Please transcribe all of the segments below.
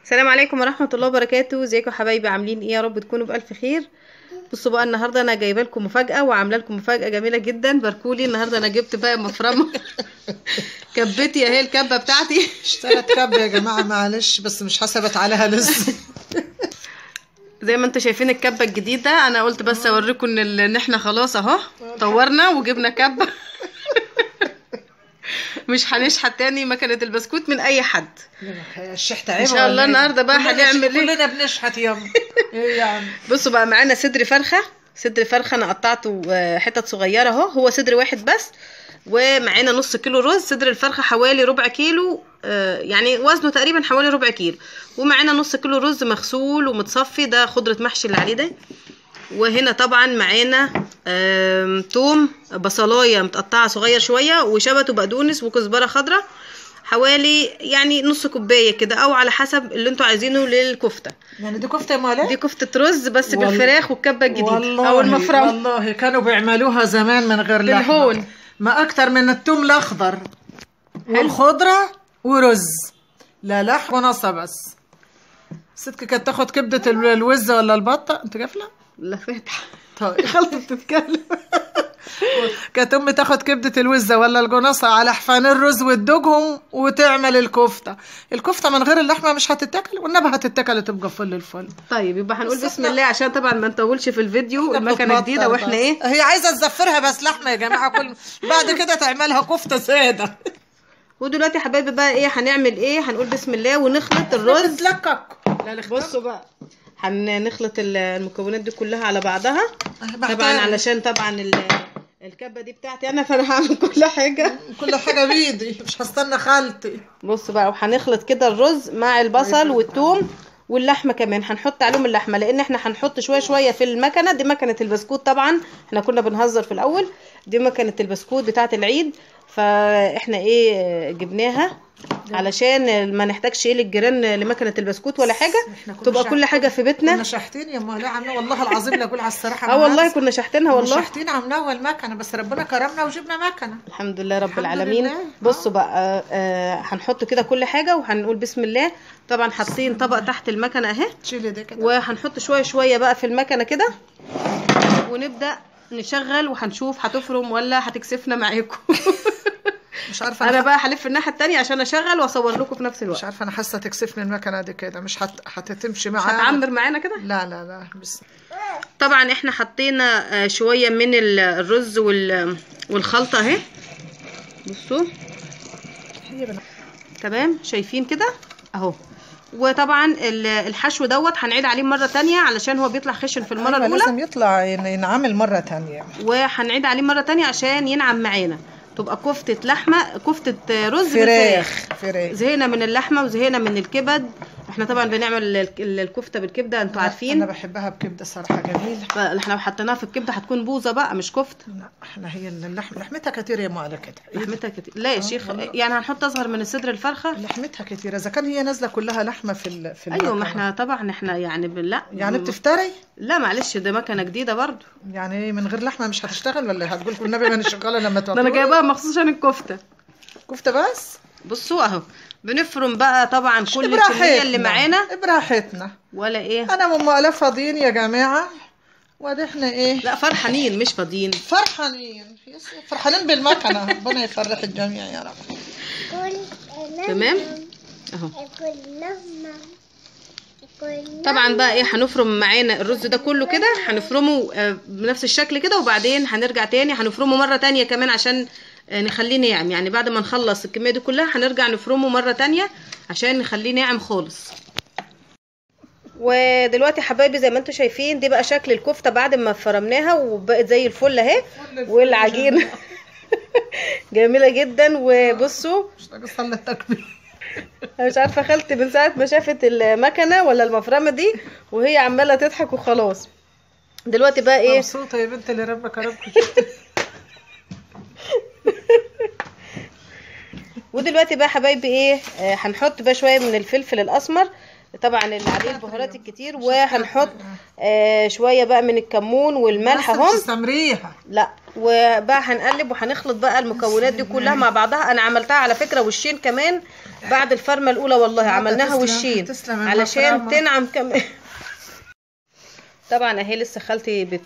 السلام عليكم ورحمه الله وبركاته. ازيكم يا حبايبي؟ عاملين ايه؟ يا رب تكونوا بالف خير. بصوا بقى، النهارده انا جايبه لكم مفاجاه وعامله لكم مفاجاه جميله جدا. باركولي النهارده انا جبت بقى مفرمه كبتي اهي الكبه بتاعتي. اشترت كبه يا جماعه، معلش بس مش حسبت عليها لسه. زي ما انتم شايفين الكبه الجديده، انا قلت بس اوريكم ان احنا خلاص اهو طورنا وجبنا كبه. مش هنشحت تاني مكنه البسكوت من اي حد. الشحت ان شاء الله النهارده بقى هنعمل ايه؟ كلنا بنشحت ياما. ايه يعني؟ بصوا بقى، معانا صدر فرخه. صدر فرخه انا قطعته حتت صغيره اهو، هو صدر واحد بس. ومعانا نص كيلو رز. صدر الفرخه حوالي ربع كيلو، يعني وزنه تقريبا حوالي ربع كيلو. ومعانا نص كيلو رز مغسول ومتصفي، ده خضره محشي اللي عليه ده. وهنا طبعا معانا توم، بصلايه متقطعه صغير شويه، وشبت وبقدونس وكزبره خضراء، حوالي يعني نص كوبايه كده، او على حسب اللي انتوا عايزينه للكفته. يعني دي كفته يا مالا؟ دي كفته رز بس بالفراخ والكبه الجديده والله او المفرمه. والله كانوا بيعملوها زمان من غير لحمه بالهون. ما اكتر من التوم الاخضر والخضره ورز، لا لحم ونصه بس. ستك كانت تاخد كبده الوزه ولا البطه؟ انت قافله؟ لا فاتحه. طيب خلص تتكلم. كانت امي تاخد كبده الوزه ولا الجناصه على حفان الرز وتدوجهم وتعمل الكفته. الكفته من غير اللحمه مش هتتاكل، والنبي هتتاكل تبقى فل الفل. طيب يبقى هنقول بسم الله عشان طبعا ما نطولش في الفيديو. المكنه جديده واحنا ايه، هي عايزه تزفرها بس لحمه يا جماعه، كل بعد كده تعملها كفته ساده. ودلوقتي يا حبايبي بقى ايه هنعمل ايه؟ هنقول بسم الله ونخلط الرز. تتلكك. بصوا بقى، هنخلط المكونات دي كلها على بعضها طبعا، علشان طبعا الكبه دي بتاعتي انا، فانا هعمل كل حاجه بايدي، مش هستنى خالتي. بصوا بقى، وهنخلط كده الرز مع البصل والثوم واللحمه كمان. هنحط عليهم اللحمه لان احنا هنحط شويه شويه في المكنه دي. مكنه البسكوت طبعا، احنا كنا بنهزر في الاول، دي مكنه البسكوت بتاعه العيد، فاحنا ايه جبناها علشان ما نحتاجش ايه للجيران لمكنه البسكوت ولا حاجه، تبقى كل حاجه في بيتنا. كنا شاحتين يا لا عامله والله العظيم، لا اقول على الصراحه. والله كنا شاحتينها والله. شاحتين عاملاها المكنه، بس ربنا كرمنا وجبنا مكنه الحمد لله رب العالمين. بصوا بقى، هنحط كده كل حاجه وهنقول بسم الله. طبعا حاطين طبق تحت المكنه اهي، تشيلي ده كده، وهنحط شويه شويه بقى في المكنه كده، ونبدا نشغل وهنشوف هتفرم ولا هتكسفنا معاكم. مش عارفه انا بقى هلف الناحيه الثانيه عشان اشغل واصور لكم في نفس الوقت. مش عارفه، انا حاسه تكسفني المكنه دي كده، مش هتمشي معانا، مش هتعمر معانا كده. لا لا لا بس. طبعا احنا حطينا شويه من الرز والخلطه اهي. بصوا تمام، شايفين كده اهو. وطبعا الحشو دوت هنعيد عليه مره تانية علشان هو بيطلع خشن في المره الاولى، لازم يطلع ينعمل مره تانية، وهنعيد عليه مره تانية عشان ينعم معانا، تبقى كفتة لحمة، كفتة رز فراخ. زهقنا من اللحمة وزهقنا من الكبد. احنا طبعا بنعمل الكفتة بالكبدة، انتوا عارفين. انا بحبها بكبدة صراحة جميلة. احنا لو حطيناها في الكبدة هتكون بوظة بقى مش كفتة. لا احنا هي لحمتها كتير يا على كده. لحمتها كتير. لا يا شيخ، يعني هنحط اصغر من الصدر الفرخة. لحمتها كتير اذا كان هي نازلة كلها لحمة في ايوه، ما احنا طبعا احنا يعني لا يعني بتفتري. لا معلش، ده مكنة جديدة برضو. يعني من غير لحمة مش هتشتغل ولا هتقول النبي ما شغالة لما ده انا جايباها مخصوص عشان الكفتة. كفتة بس. بصوا اهو، بنفرم بقى طبعا كل الكمية اللي معانا براحتنا ولا ايه. انا وام الاف فاضيين يا جماعة، وادي احنا ايه، لا فرحانين مش فاضيين، فرحانين بالمكنة. ربنا يفرح الجميع يا رب. تمام اهو. طبعا بقى ايه هنفرم معانا الرز ده كله كده، هنفرمه بنفس الشكل كده، وبعدين هنرجع تاني هنفرمه مرة تانية كمان عشان نخليه ناعم. يعني بعد ما نخلص الكمية دي كلها هنرجع نفرمه مرة تانية عشان نخليه ناعم خالص. ودلوقتي حبايبي زي ما انتم شايفين، دي بقى شكل الكفتة بعد ما فرمناها وبقت زي الفل اهي، والعجينة جميلة جدا. وبصوا انا مش عارفه خالتي من ساعه ما شافت المكنه ولا المفرمه دي وهي عماله تضحك وخلاص. دلوقتي بقى ايه، مبسوطه يا بنت اللي ربك ربك. ودلوقتي بقى حبايبي ايه، هنحط بقى شويه من الفلفل الاسمر طبعا اللي عليه البهارات الكتير، وهنحط شويه بقى من الكمون والملح اهم. تمريها لا، وبقى هنقلب وهنخلط بقى المكونات دي كلها مع بعضها. انا عملتها على فكره وشين كمان بعد الفرمه الاولى، والله عملناها وشين علشان تنعم كمان. طبعا اهي لسه خالتي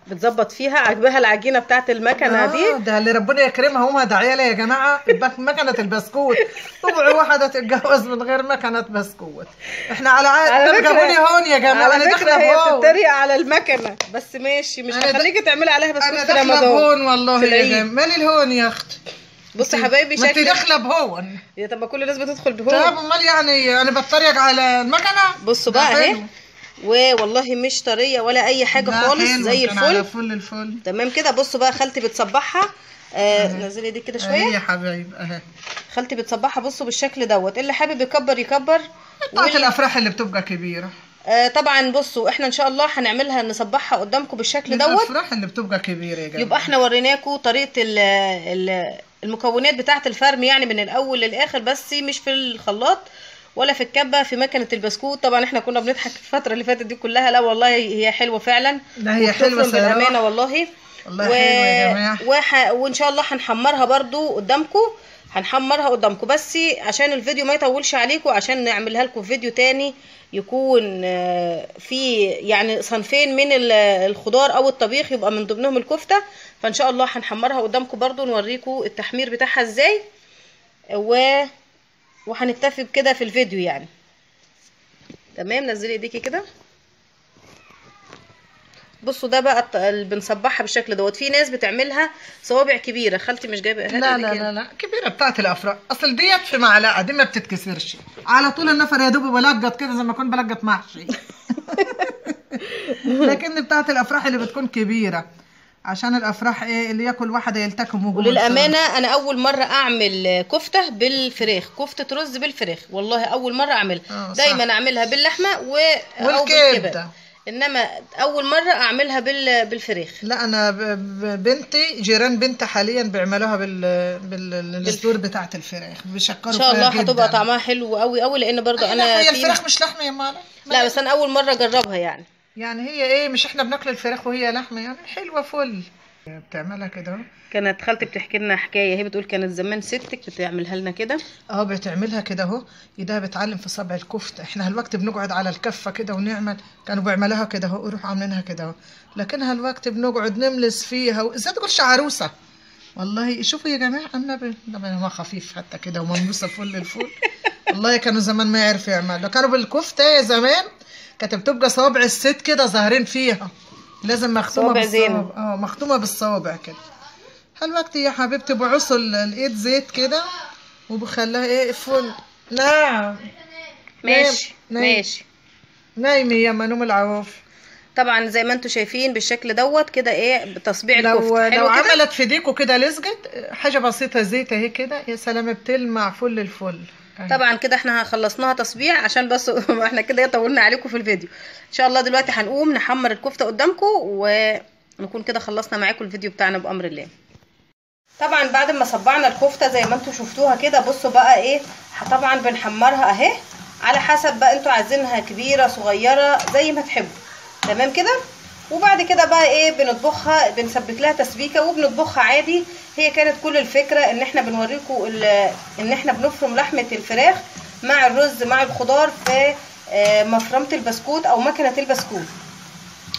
بتظبط فيها، عجبها العجينه بتاعت المكنه دي. ده اللي ربنا يكرمها هم داعيه لي يا جماعه. مكنه البسكوت، اوعوا واحده تتجوز من غير مكنه بسكوت. احنا على عاد جابوني هون يا جماعه. انا داخله هي بتتريق على المكنه، بس ماشي مش هخليكي تعملي عليها بسكوت في رمضان. انا داخله بهون والله يا جماعه. مالي الهون يا اختي؟ بصي يا حبايبي شكلك انت داخله بهون. يا طب ما كل الناس بتدخل بهون. طب امال يعني انا بتريق على المكنه؟ بصوا بقى اهي، والله مش طريه ولا اي حاجه خالص، زي الفل. الفل تمام كده. بصوا بقى خالتي بتصبحها. نزلي دي كده شويه يا حبايب اهي. خالتي بتصبحها بصوا بالشكل دوت. اللي حابب يكبر يكبر. بتاعت الافراح اللي بتبقى كبيره. طبعا بصوا احنا ان شاء الله هنعملها نصبحها قدامكم بالشكل دوت. الافراح اللي بتبقى كبيره يا جماعه. يبقى احنا وريناكم طريقه المكونات بتاعه الفرم يعني من الاول للاخر، بس مش في الخلاط ولا في الكبه، في مكنه البسكوت. طبعا احنا كنا بنضحك الفتره اللي فاتت دي كلها. لا والله هي حلوه فعلا. لا هي حلوه بالامانه والله. والله حلوه يا جماعه. وان شاء الله هنحمرها برضو قدامكم، هنحمرها قدامكم، بس عشان الفيديو ما يطولش عليكم، عشان نعملها لكم فيديو تاني يكون في يعني صنفين من الخضار او الطبيخ، يبقى من ضمنهم الكفته. فان شاء الله هنحمرها قدامكم برضو، نوريكم التحمير بتاعها ازاي، وهنكتفي بكده في الفيديو يعني. تمام. نزلي ايديكي كده. بصوا ده بقى اللي بنصبحها بالشكل دوت. في ناس بتعملها صوابع كبيره، خالتي مش جايبه. لا كبيره بتاعت الافراح. اصل ديت في معلقه، دي ما بتتكسرش على طول. النفر يا دوب بلقط كده زي ما اكون بلقط محشي. لكن بتاعت الافراح اللي بتكون كبيره، عشان الافراح ايه اللي ياكل واحده يلتكم. وللامانه انا اول مره اعمل كفته بالفراخ، كفته رز بالفراخ، والله اول مره اعملها. دايما اعملها باللحمه او بالكبده، انما اول مره اعملها بالفراخ. لا انا بنتي جيران بنتي حاليا بيعملوها بالصدور بتاعه الفراخ، بيشكروا فيها. ان شاء الله هتبقى طعمها حلو قوي قوي، لان برضو انا هي الفراخ مش لحمه يا مالا. لا بس انا اول مره اجربها يعني. يعني هي ايه، مش احنا بناكل الفراخ وهي لحمه يعني حلوه فل. بتعملها كده. كانت خالتي بتحكي لنا حكايه، هي بتقول كانت زمان ستك بتعملها لنا كده. بتعملها كده اهو، ايدها بتعلم في صبع الكفته. احنا هالوقت بنقعد على الكفه كده ونعمل، كانوا بيعملوها كده اهو، يروحوا عاملينها كده اهو. لكن هالوقت بنقعد نملس فيها ازاي تقولش عروسه. والله شوفوا يا جماعه النبي ما خفيف حتى كده ومنبوسه فل الفل. والله كانوا زمان ما يعرفوا يعملوا. كانوا بالكفته يا زمان كانت بتبقى صوابع الست كده ظاهرين فيها، لازم مختومه بالصوابع. مختومه بالصوابع كده. هالوقت يا حبيبتي بعصوا الايد زيت كده وبخليها ايه فل. نعم ماشي نايمه يا منوم العواف. طبعا زي ما انتم شايفين بالشكل دوت كده ايه تصبيع الكفته. لو عملت في ايديكوا كده لزجت حاجه بسيطه زيت اهي كده يا سلام، بتلمع فل الفل. طبعا كده احنا خلصناها تصبيع عشان بس احنا كده طولنا عليكم في الفيديو. ان شاء الله دلوقتي هنقوم نحمر الكفته قدامكم ونكون كده خلصنا معاكم الفيديو بتاعنا بامر الله. طبعا بعد ما صبعنا الكفته زي ما انتم شفتوها كده، بصوا بقى ايه، طبعا بنحمرها اهي على حسب بقى انتوا عايزينها كبيره صغيره زي ما تحبوا. تمام كده. وبعد كده بقى ايه بنطبخها، بنسبك لها تسبيكه وبنطبخها عادي. هي كانت كل الفكره ان احنا بنوريكم ان احنا بنفرم لحمه الفراخ مع الرز مع الخضار في مفرمه البسكوت او مكنه البسكوت.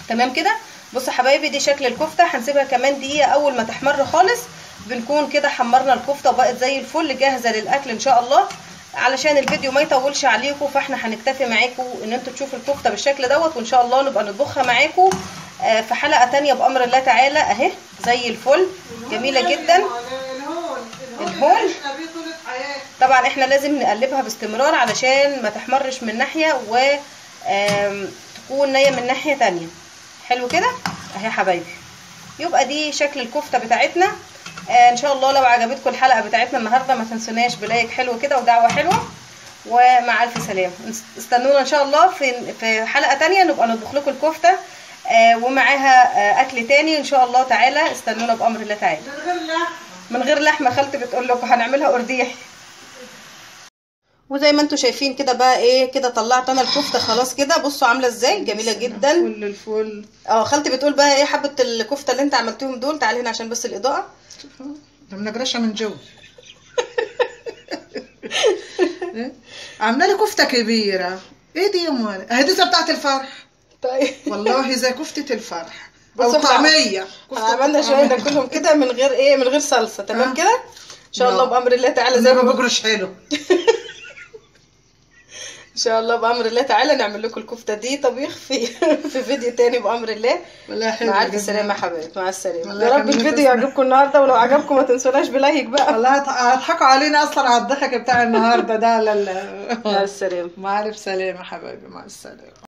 تمام كده. بصوا حبايبي دي شكل الكفته. هنسيبها كمان دقيقه اول ما تحمر خالص، بنكون كده حمرنا الكفته وبقت زي الفل جاهزه للاكل ان شاء الله. علشان الفيديو ما يطولش عليكم فاحنا هنكتفي معاكم ان انتوا تشوفوا الكفته بالشكل دوت، وان شاء الله نبقى نطبخها معاكم في حلقه تانية بامر الله تعالى. اهي زي الفل جميله جدا. الهون طبعا احنا لازم نقلبها باستمرار علشان ما تحمرش من ناحيه وتكون نيه من ناحيه تانية. حلو كده اهي حبايبي. يبقى دي شكل الكفته بتاعتنا. ان شاء الله لو عجبتكم الحلقه بتاعتنا النهارده ما تنسوناش بلايك حلو كده ودعوه حلوه، ومع الف سلامه. استنونا ان شاء الله في حلقه تانية نبقى نطبخ لكم الكفته ومعاها اكل تاني ان شاء الله تعالى. استنونا بامر الله تعالى. من غير لحمه خالتي بتقول لكم هنعملها قرديح. وزي ما انتوا شايفين كده بقى ايه كده طلعت انا الكفته خلاص كده. بصوا عامله ازاي جميله جدا. فل الفل. خالتي بتقول بقى ايه حبه الكفته اللي انت عملتيهم دول. تعالي هنا عشان بس الاضاءه. ده منجرشه من جوه. عامله لي كفته كبيره. ايه دي يا ماما؟ اهي دي بتاعت الفرح. طيب والله زي كفته الفرح او بصوا طعميه. احنا عملنا شويه ناكلهم كده من غير ايه من غير صلصه. تمام كده ان شاء الله بامر الله تعالى زي ما بجرش حلو. ان شاء الله بامر الله تعالى نعمل لكم الكفته دي طبيخ في فيديو تاني بامر الله. مع الف سلامه يا حبايبي. مع السلامه. يا رب الفيديو يعجبكم النهارده ولو عجبكم ما تنسوناش بلايك بقى. والله هتضحكوا علينا اصلا على الضحك بتاع النهارده ده. مع السلامه. مع الف سلامه حبايبي. مع السلامه.